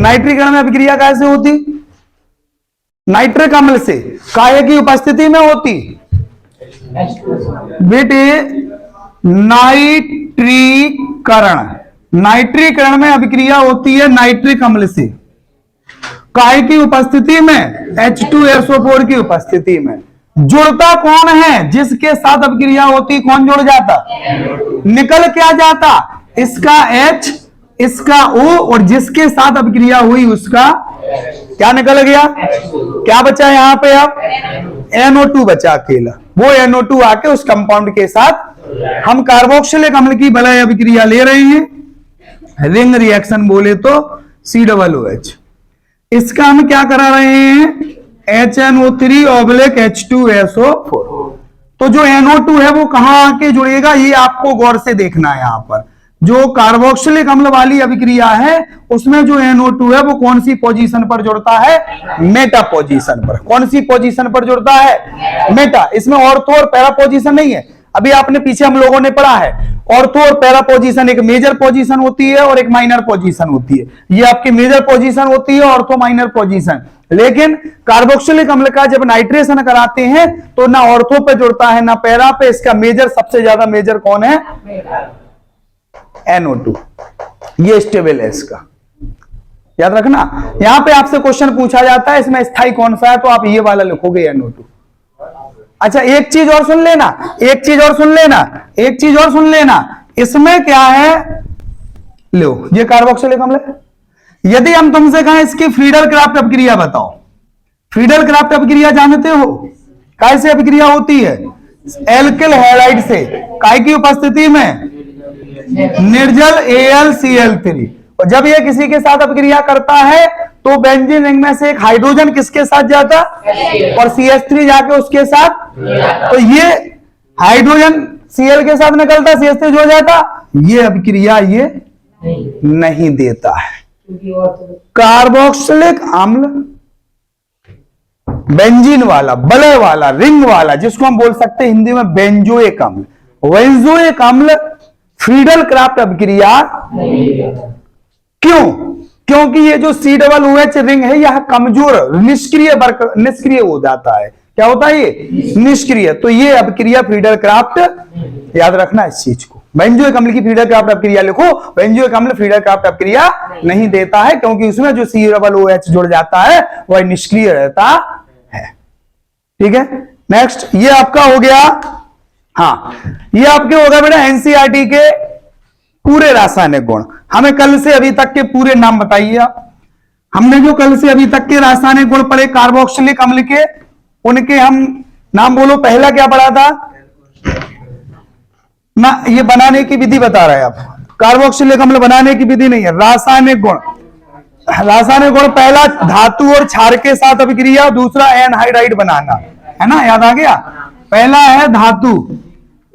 Nitric अम्ल में अभिक्रिया कैसे होती? नाइट्रिक अम्ल से काय की उपस्थिति में होती बेटे नाइट्रीकरण। नाइट्रीकरण में अभिक्रिया होती है नाइट्रिक अम्ल से काय की उपस्थिति में, H2SO4 की उपस्थिति में। जुड़ता कौन है? जिसके साथ अभिक्रिया होती कौन जुड़ जाता? निकल क्या जाता? इसका H, इसका O, और जिसके साथ अभिक्रिया हुई उसका क्या निकल गया? क्या बचा यहां पे? अब NO2 बचा अकेला। वो NO2 आके उस कंपाउंड के साथ हम कार्बोक्सिलिक अम्ल की वलय अभिक्रिया ले रहे हैं। रिंग रिएक्शन बोले तो COOH। इसका हम क्या करा रहे हैं? HNO3/H2SO4। तो जो NO2 है वो कहां आके जुड़ेगा ये आपको गौर से देखना है। यहां पर जो कार्बोक्सिलिक अम्ल वाली अभिक्रिया है उसमें जो NO2 है वो कौन सी पोजीशन पर जुड़ता है? मेटा पोजीशन पर। कौन सी पोजीशन पर जुड़ता है? मेटा। इसमें ऑर्थो और पैरा पोजीशन नहीं है। अभी आपने पीछे हम लोगों ने पढ़ा है ऑर्थो और पैरा पोजीशन, एक मेजर पोजीशन होती है और एक माइनर पोजीशन होती है। ये आपकी मेजर पोजीशन होती है, ऑर्थो माइनर पोजीशन। लेकिन कार्बोक्सिलिक अम्ल का जब नाइट्रेशन कराते हैं तो ना ऑर्थो पे जुड़ता है ना पैरा पे। इसका मेजर, सबसे ज्यादा मेजर कौन है? NO2। ये स्टेबल है इसका, याद रखना। यहां पे आपसे क्वेश्चन पूछा जाता है इसमें स्थाई कौन सा है, तो आप ये वाला लिखोगे NO2। अच्छा एक चीज और सुन लेना, एक चीज और सुन लेना, एक चीज और सुन लेना। इसमें क्या है? लो ये कार्बोक्सिलिक अम्ल है। यदि हम तुमसे कहें इसकी फ्रीडल क्राफ्ट अभिक्रिया बताओ। फ्रीडल क्राफ्ट अभिक्रिया जानते हो? कैसे अभिक्रिया होती है? एल्किल हैलाइड से काय की उपस्थिति में निर्जल AlCl3। और जब ये किसी के साथ अभिक्रिया करता है तो बेंजीन रिंग में से एक हाइड्रोजन किसके साथ जाता? और CH3 जाके उसके साथ। तो ये हाइड्रोजन Cl के साथ निकलता, CH3 जुड़ जाता। ये अभिक्रिया ये नहीं देता है। कार्बोक्सिलिक अम्ल बेंजीन वाला, वलय वाला, रिंग वाला, जिसको हम बोल सकते हैं हिंदी में बेंजोइक अम्ल। बेंजोइक अम्ल फ्रीडल क्राफ्ट अभिक्रिया क्यों? क्योंकि ये जो COOH रिंग है यह कमजोर, निष्क्रिय हो जाता है। क्या होता है ये? निष्क्रिय। तो ये अभिक्रिया फ्रीडल क्राफ्ट, याद रखना इस चीज को। बेंजोइक अम्ल की फ्रीडल क्राफ्ट अभिक्रिया लिखो। बेंजोइक अम्ल फ्रीडल क्राफ्ट अभिक्रिया नहीं देता है क्योंकि उसमें जो COOH जुड़ जाता है वह निष्क्रिय रहता है। ठीक है, नेक्स्ट ये आपका हो गया। हाँ, ये आपके हो गए बेटा NCERT के पूरे रासायनिक गुण। हमें कल से अभी तक के पूरे नाम बताइए आप। हमने जो कल से अभी तक के रासायनिक गुण पढ़े कार्बोक्सिलिक अम्ल के, उनके हम नाम बोलो। पहला क्या पढ़ा था ना? ये बनाने की विधि बता रहे हैं आप। कार्बोक्सिलिक अम्ल बनाने की विधि नहीं है, रासायनिक गुण। रासायनिक गुण पहला धातु और क्षार के साथ अभिक्रिया, दूसरा एनहाइड्राइड बनाना, है ना? याद आ गया? पहला है धातु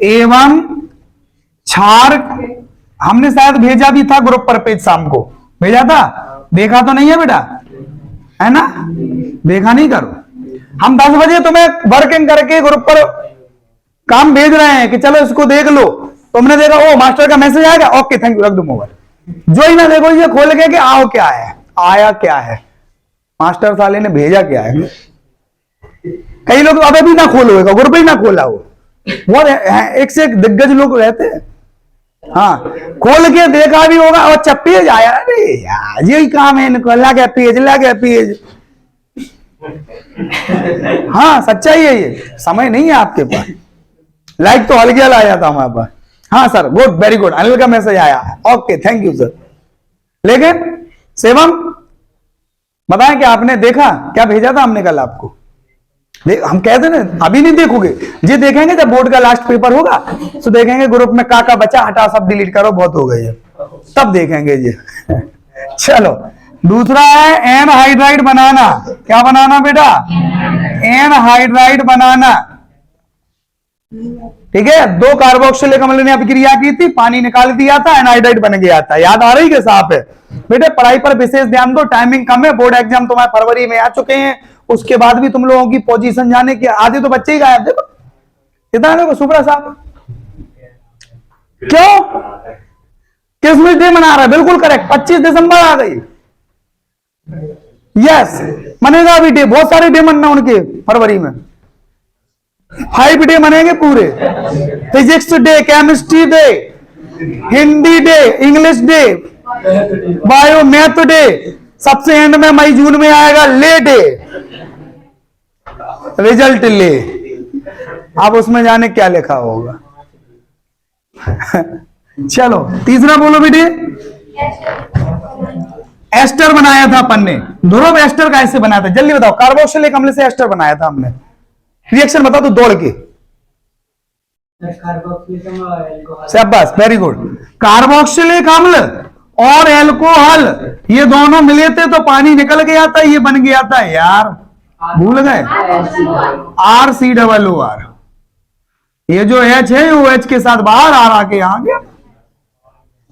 एवं क्षार। हमने शायद भेजा भी था ग्रुप पर, पेज शाम को भेजा था। देखा तो नहीं है बेटा? है ना? देखा नहीं करो। हम 10 बजे तुम्हें वर्किंग करके ग्रुप पर काम भेज रहे हैं कि चलो इसको देख लो। तुमने देखा ओ मास्टर का मैसेज आएगा, ओके थैंक यू, रख दो मोबाइल। जो ही ना देखो ये खोल के कि आओ क्या है, आया क्या है, मास्टर साले ने भेजा क्या है। कई लोग अबे भी ना खोलो, ग्रुप ही ना खोला हो। वो एक से एक दिग्गज लोग रहते हैं। हाँ, खोल के देखा भी होगा और अच्छा पेज आया, अरे यार यही काम है इनको, लगे पेज। हाँ सच्चाई है ये, समय नहीं है आपके पास। लाइक तो हल्के आया था हमारे पास। हाँ sir, good, very good, Anil का मैसेज आया, ओके थैंक यू सर। लेकिन शिवम बताएं कि आपने देखा क्या भेजा था हमने कल आपको? हम कहते ना अभी नहीं देखोगे, ये देखेंगे जब बोर्ड का लास्ट पेपर होगा तो देखेंगे ग्रुप में का बचा, हटा सब डिलीट करो, बहुत हो गई है, तब देखेंगे ये। चलो दूसरा है एनहाइड्राइड बनाना। क्या बनाना बेटा? एनहाइड्राइड बनाना। ठीक है, 2 कार्बोक्सिलिक अम्ल ने अभिक्रिया की थी, पानी निकाल दिया था, एनहाइड्राइड बन गया था। याद आ रही है? साफ है बेटे। पढ़ाई पर विशेष ध्यान दो, टाइमिंग कम है, बोर्ड एग्जाम तुम्हारे फरवरी में आ चुके हैं। उसके बाद भी तुम लोगों की पोजीशन जाने की, आधे तो बच्चे ही गायब। देखो कितना देखो सुब्रा साहब, क्यों? क्रिसमस डे मना रहा है, बिल्कुल करेक्ट। 25 दिसंबर आ गई, यस मनेगा अभी डे, बहुत सारे डे मनना उनके फरवरी में, 5 डे मनेंगे पूरे। Physics day, chemistry day, Hindi day, English day, bio math day, सबसे एंड में मई जून में आएगा ले डे, रिजल्ट ले। आप उसमें जाने क्या लिखा होगा। चलो तीसरा बोलो बेटे। एस्टर बनाया था अपन ने। ध्रुव एस्टर कैसे बनाया था जल्दी बताओ। कार्बोक्सिलिक अम्ल से एस्टर बनाया था हमने। रिएक्शन बताओ तो दौड़ के। शाबाश, वेरी गुड। कार्बोक्सिलिक अम्ल और एल्कोहल ये दोनों मिले थे तो पानी निकल गया था, ये बन गया था यार, भूल गए, RCOOR। ये जो H है वो H के साथ बाहर आके आ गया,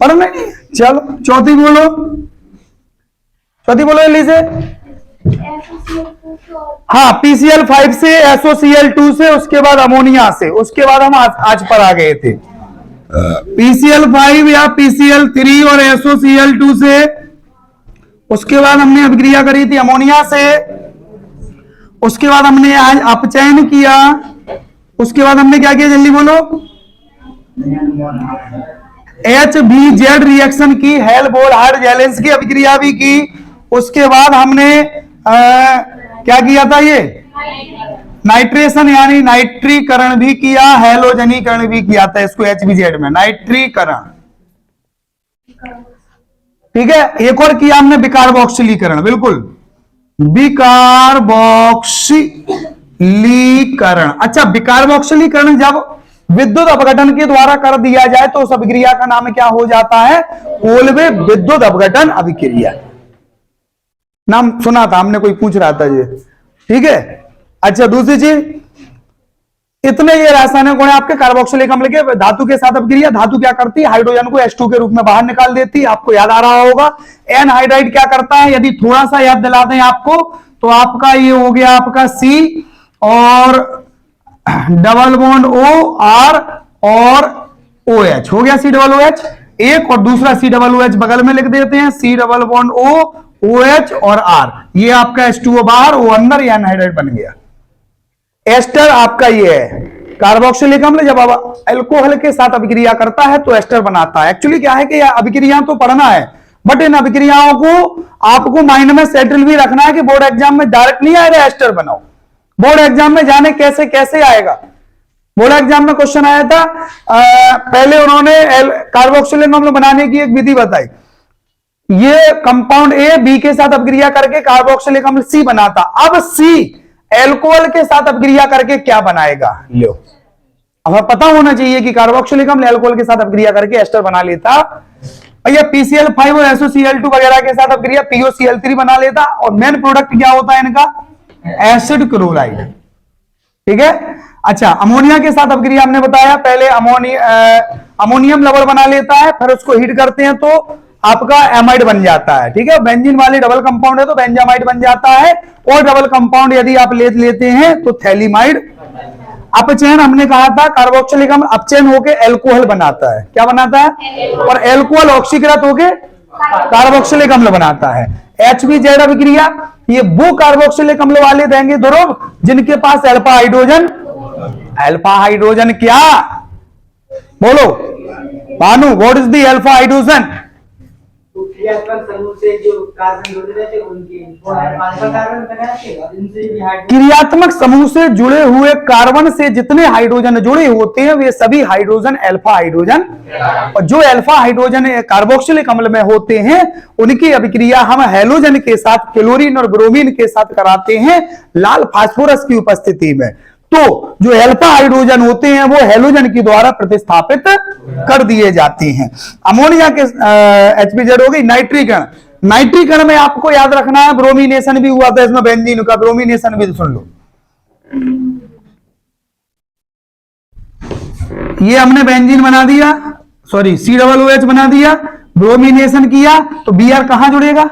पर नहीं। चलो चौथी बोलो, चौथी बोलो जल्दी से। हाँ, PCl5 से, SOCl2 से, उसके बाद अमोनिया से, उसके बाद हम आज पर आ गए थे। PCl5 या PCl3 और SOCl2 से, उसके बाद हमने अभिक्रिया करी थी अमोनिया से, उसके बाद हमने आज अपचयन किया, उसके बाद हमने क्या किया जल्दी बोलो, HBZ रिएक्शन की, हेल्महोल्ट्ज जेलेंस्की की अभिक्रिया भी की। उसके बाद हमने क्या किया था, ये नाइट्रेशन यानी नाइट्रीकरण भी किया, हैलोजनीकरण भी किया था इसको HBZ में, नाइट्रीकरण। ठीक है, एक और किया हमने बिकार्बोक्सिलीकरण, बिल्कुल बिकार्बोक्सिलीकरण। अच्छा, बिकार्बोक्सिलीकरण जब विद्युत अपघटन के द्वारा कर दिया जाए तो उस अभिक्रिया का नाम क्या हो जाता है, कोल्बे विद्युत अपघटन अभिक्रिया। नाम सुना था हमने, कोई पूछ रहा था ये, ठीक है। अच्छा, दूसरी चीज, इतने ये रासायनिक गुण आपके कार्बोक्सिलिक अम्ल के। धातु के साथ अभिक्रिया, धातु क्या करती है, हाइड्रोजन को H2 के रूप में बाहर निकाल देती है, आपको याद आ रहा होगा। एनहाइड्राइड क्या करता है, यदि थोड़ा सा याद दिला दें आपको तो आपका ये हो गया आपका C और डबल बॉन्ड OR और OH हो गया, COOH एक, और दूसरा COOH बगल में लिख देते हैं, C डबल बॉन्ड OH और R, ये आपका H2O बाहर, O अंदर, ये एनहाइड्राइड बन गया। एस्टर आपका ये है कार्बोक्सिलिक अम्ल, जब अब अल्कोहल के साथ अभिक्रिया करता है तो एस्टर बनाता है। एक्चुअली क्या है कि अभिक्रिया तो पढ़ना है, बट इन अभिक्रियाओं को आपको माइंड में सेटल भी रखना है कि बोर्ड एग्जाम में डायरेक्ट नहीं आएगा एस्टर बनाओ। बोर्ड एग्जाम में जाने कैसे कैसे आएगा। बोर्ड एग्जाम में क्वेश्चन आया था, पहले उन्होंने कार्बोक्सिलिक अम्ल बनाने की एक विधि बताई। ये कंपाउंड A B के साथ अभिक्रिया करके कार्बोक्सिलिक अम्ल C बनाता, अब C एल्कोहल के साथ अभिक्रिया करके क्या बनाएगा, लो हमें पता होना चाहिए कि कार्बोक्सिलिक अम्ल एल्कोहल के साथ अभिक्रिया करके एस्टर बना लेता, भैया PCl5 और SOCl2 वगैरह के साथ अभिक्रिया POCl3 बना लेता, और मेन प्रोडक्ट क्या होता है इनका, एसिड क्लोराइड। ठीक है। अच्छा, अमोनिया के साथ अभिक्रिया हमने बताया, पहले अमोनियम लवण बना लेता है, फिर उसको हीट करते हैं तो आपका एमाइड बन जाता है। ठीक है, बेंजीन वाले डबल कंपाउंड है तो बेंजामाइड बन जाता है, और डबल कंपाउंड यदि आप लेते हैं तो थैलीमाइड। अपचयन हमने कहा था, कार्बोक्सिलिक अम्ल अपचयन होकर एल्कोहल बनाता है, क्या बनाता है, और एल्कोहल ऑक्सीकृत होकर कार्बोक्सिलिक अम्ल बनाता है। HBZ अभिक्रिया, ये वो कार्बोक्सिलिक अम्ल वाले देंगे ध्रुव जिनके पास अल्फा हाइड्रोजन, अल्फा हाइड्रोजन क्या बोलो Bhanu, what is the alpha hydrogen, समूह से जो कार्बन जुड़े रहते उनके क्रियात्मक समूह से जुड़े हुए कार्बन से जितने हाइड्रोजन जुड़े होते हैं वे सभी हाइड्रोजन अल्फा हाइड्रोजन, और जो अल्फा हाइड्रोजन कार्बोक्सिलिक अम्ल में होते हैं उनकी अभिक्रिया हम हैलोजन के साथ, क्लोरीन और ब्रोमीन के साथ कराते हैं लाल फास्फोरस की उपस्थिति में। तो जो अल्फा हाइड्रोजन होते हैं वो हैलोजन के द्वारा प्रतिस्थापित कर दिए जाते हैं। अमोनिया के HBZ हो गई। नाइट्रीकरण, नाइट्रीकरण में आपको याद रखना है ब्रोमिनेशन भी हुआ था इसमें, बेंजीन का ब्रोमिनेशन भी सुन लो। ये हमने बेंजीन बना दिया, सॉरी COOH बना दिया, ब्रोमिनेशन किया तो Br कहां जुड़ेगा,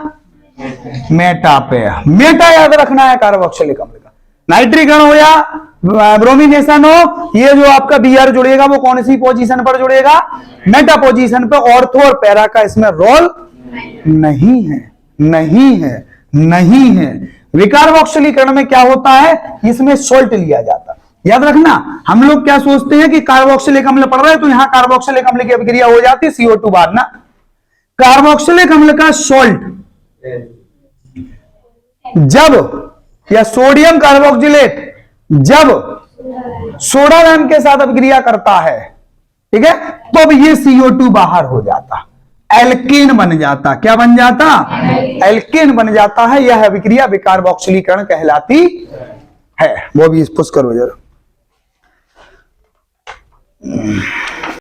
मेटा पे। मेटा याद रखना है कार्बोक्सिलिक अम्ल का। नाइट्रीकरण हो या ब्रोमिनेशन हो, ये जो आपका Br जुड़ेगा वो कौन सी पोजीशन पर जुड़ेगा, मेटा पोजीशन पर। ऑर्थो और पैरा का इसमें रोल नहीं है, नहीं है, नहीं है। विकार्बोक्सिलीकरण में क्या होता है, इसमें सोल्ट लिया जाता है। याद रखना, हम लोग क्या सोचते हैं कि कार्बोक्सिलिक अम्ल पढ़ रहे हैं तो यहां कार्बोक्सिलिक अम्ल की अभिक्रिया हो जाती है CO2 बाद ना। कार्बोक्सिलिक अम्ल का सोल्ट जब, या सोडियम कार्बोक्सिलेट जब सोडावैम के साथ अभिक्रिया करता है, ठीक है, तो अब ये CO2 बाहर हो जाता, एल्केन बन जाता। क्या बन जाता, एल्केन बन जाता है। यह अभिक्रिया विकार्बोक्सिलीकरण कहलाती है। वो भी पुश करो जरा।